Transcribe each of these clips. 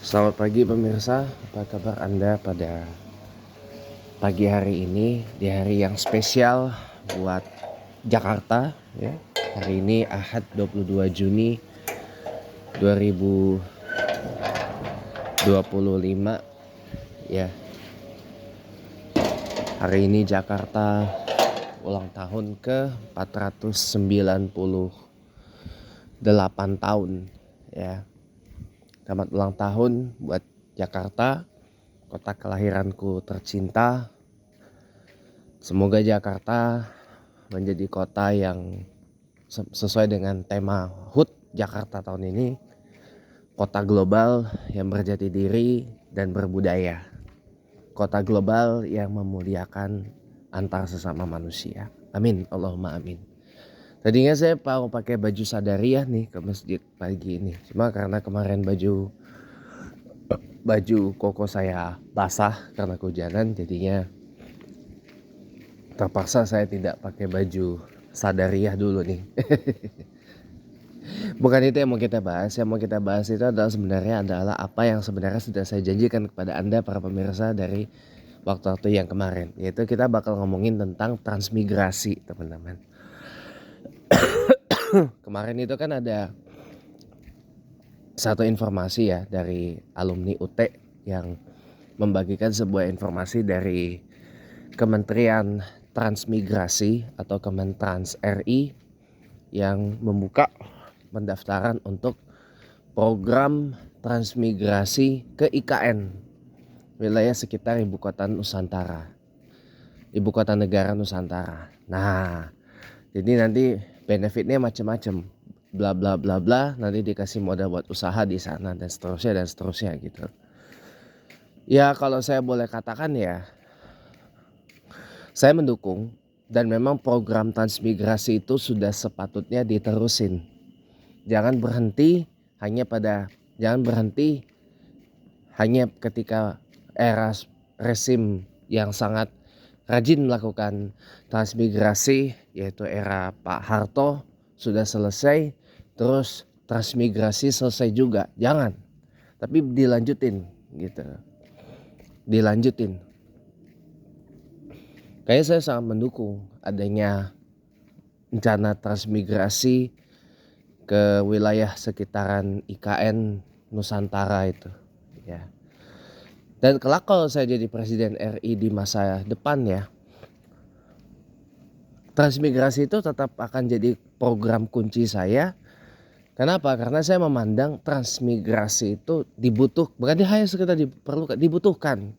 Selamat pagi pemirsa, apa kabar Anda pada pagi hari ini, di hari yang spesial buat Jakarta ya. Hari ini Ahad 22 Juni 2025 ya. Hari ini Jakarta ulang tahun ke 498 tahun ya. Selamat ulang tahun buat Jakarta, kota kelahiranku tercinta. Semoga Jakarta menjadi kota yang sesuai dengan tema HUT Jakarta tahun ini, kota global yang berjati diri dan berbudaya, kota global yang memuliakan antar sesama manusia. Amin, Allahumma amin. Tadinya saya mau pakai baju sadariah nih ke masjid pagi ini, cuma karena kemarin baju koko saya basah karena kehujanan, jadinya terpaksa saya tidak pakai baju sadariah dulu nih. Bukan itu yang mau kita bahas. Yang mau kita bahas itu sebenarnya adalah apa yang sebenarnya sudah saya janjikan kepada Anda para pemirsa dari waktu-waktu yang kemarin, yaitu kita bakal ngomongin tentang transmigrasi, teman-teman. Kemarin itu kan ada satu informasi ya dari alumni UT yang membagikan sebuah informasi dari Kementerian Transmigrasi atau Kementrans RI yang membuka pendaftaran untuk program transmigrasi ke IKN, wilayah sekitar ibu kota negara Nusantara. Nah, jadi nanti benefitnya macam-macam, bla bla bla bla, nanti dikasih modal buat usaha di sana dan seterusnya gitu. Ya kalau saya boleh katakan ya, saya mendukung, dan memang program transmigrasi itu sudah sepatutnya diterusin. Jangan berhenti hanya ketika era rezim yang sangat rajin melakukan transmigrasi, yaitu era Pak Harto sudah selesai, terus transmigrasi selesai juga. Jangan, tapi dilanjutin gitu. Kayak saya sangat mendukung adanya rencana transmigrasi ke wilayah sekitaran IKN Nusantara itu ya. Dan kelak kalau saya jadi presiden RI di masa depan ya, transmigrasi itu tetap akan jadi program kunci saya. Kenapa? Karena saya memandang transmigrasi itu bukan hanya sekedar dibutuhkan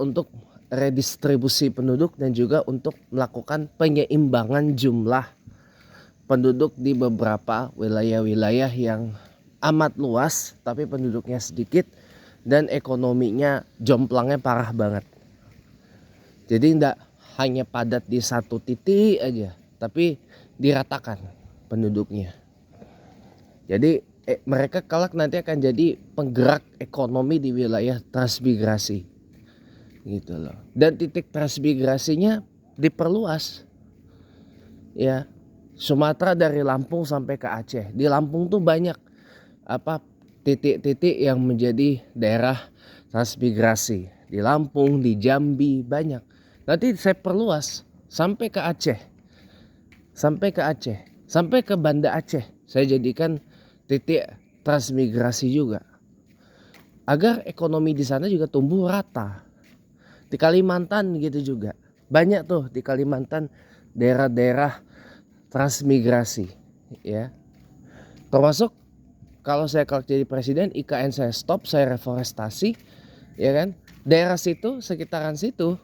untuk redistribusi penduduk dan juga untuk melakukan penyeimbangan jumlah penduduk di beberapa wilayah-wilayah yang amat luas tapi penduduknya sedikit dan ekonominya jomplangnya parah banget. Jadi tidak hanya padat di satu titik aja, tapi diratakan penduduknya. Jadi mereka kelak nanti akan jadi penggerak ekonomi di wilayah transmigrasi gitu loh. Dan titik transmigrasinya diperluas ya. Sumatera dari Lampung sampai ke Aceh. Di Lampung tuh banyak titik-titik yang menjadi daerah transmigrasi. Di Lampung, di Jambi banyak. Nanti saya perluas sampai ke Aceh. Sampai ke Banda Aceh. Saya jadikan titik transmigrasi juga. Agar ekonomi di sana juga tumbuh rata. Di Kalimantan gitu juga. Banyak tuh di Kalimantan daerah-daerah transmigrasi ya. Termasuk kalau saya jadi presiden, IKN saya stop, saya reforestasi ya kan. Daerah situ, sekitaran situ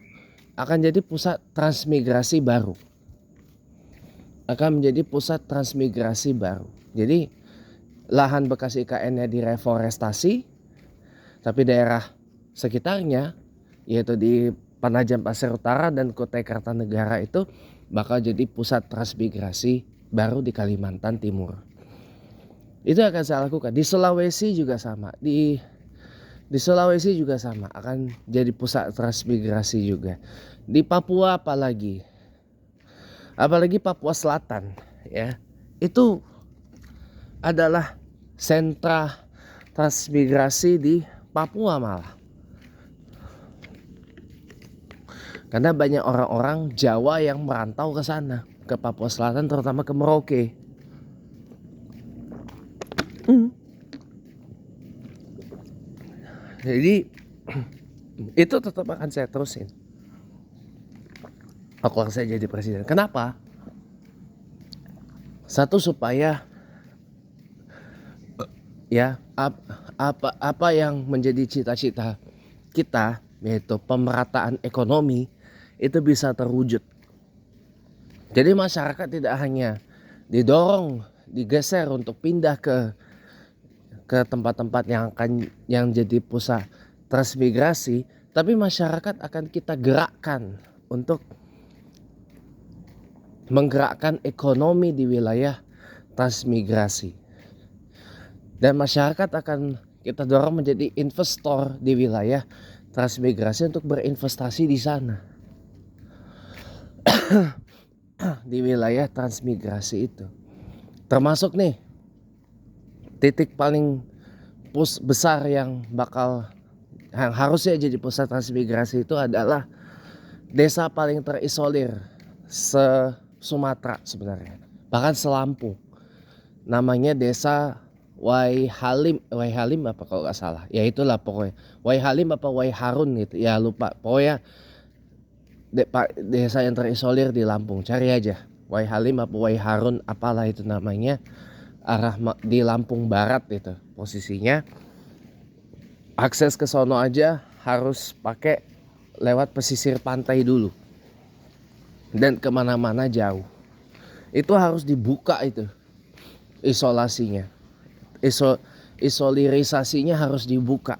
akan jadi pusat transmigrasi baru. Jadi lahan bekas IKN-nya direforestasi, tapi daerah sekitarnya yaitu di Penajam Pasir Utara dan Kutai Kartanegara itu bakal jadi pusat transmigrasi baru di Kalimantan Timur. Itu akan saya lakukan. Di Sulawesi juga sama. Di Sulawesi juga sama, akan jadi pusat transmigrasi juga. Di Papua apalagi Papua Selatan ya. Itu adalah sentra transmigrasi di Papua malah. Karena banyak orang-orang Jawa yang merantau ke sana, ke Papua Selatan, terutama ke Merauke. Jadi itu tetap akan saya terusin. Aku akan saya jadi presiden. Kenapa? Satu, supaya ya apa yang menjadi cita-cita kita, yaitu pemerataan ekonomi, itu bisa terwujud. Jadi masyarakat tidak hanya didorong, digeser untuk pindah ke tempat-tempat yang jadi pusat transmigrasi, tapi masyarakat akan kita gerakkan untuk menggerakkan ekonomi di wilayah transmigrasi. Dan masyarakat akan kita dorong menjadi investor di wilayah transmigrasi untuk berinvestasi di sana. Di wilayah transmigrasi itu. Termasuk nih, titik paling besar yang harusnya jadi pusat transmigrasi itu adalah desa paling terisolir se-Sumatera sebenarnya, bahkan se-Lampung. Namanya desa Waihalim apa kalau nggak salah, ya itulah pokoknya Waihalim apa Waiharun gitu ya, lupa. Pokoknya desa yang terisolir di Lampung, cari aja Waihalim apa Waiharun apalah itu namanya, arah di Lampung Barat itu posisinya. Akses ke sono aja harus pakai lewat pesisir pantai dulu, dan kemana-mana jauh. Itu harus dibuka, itu isolasinya, isolirisasinya harus dibuka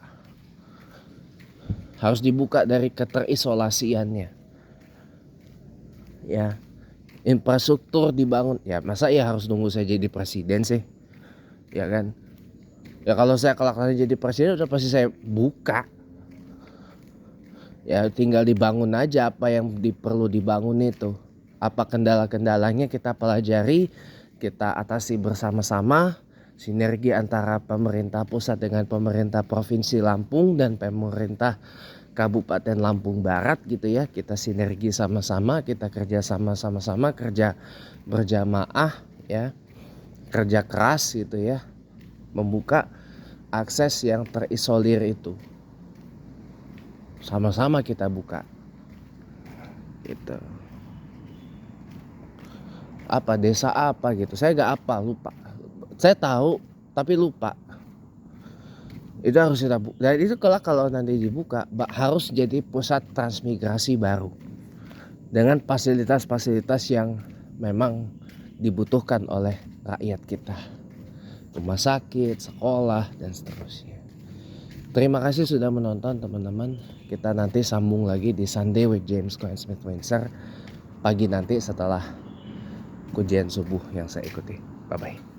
dari keterisolasiannya. Ya, infrastruktur dibangun. Ya masa ya harus nunggu saya jadi presiden sih, ya kan? Ya kalau saya kelak jadi presiden udah pasti saya buka. Ya tinggal dibangun aja apa yang perlu dibangun itu. Apa kendala-kendalanya kita pelajari, kita atasi bersama-sama. Sinergi antara pemerintah pusat dengan pemerintah provinsi Lampung dan pemerintah Kabupaten Lampung Barat gitu ya. Kita sinergi sama-sama, kita kerja sama-sama, kerja berjamaah ya. Kerja keras gitu ya. Membuka akses yang terisolir itu. Sama-sama kita buka. Gitu. Apa desa apa gitu. Saya gak apa, lupa. Saya tahu tapi lupa. Itu harus kita buka. Dan itu kalau nanti dibuka harus jadi pusat transmigrasi baru. Dengan fasilitas-fasilitas yang memang dibutuhkan oleh rakyat kita. Rumah sakit, sekolah, dan seterusnya. Terima kasih sudah menonton teman-teman. Kita nanti sambung lagi di Sunday with James Cohen Smith Windsor pagi nanti setelah ujian subuh yang saya ikuti. Bye bye.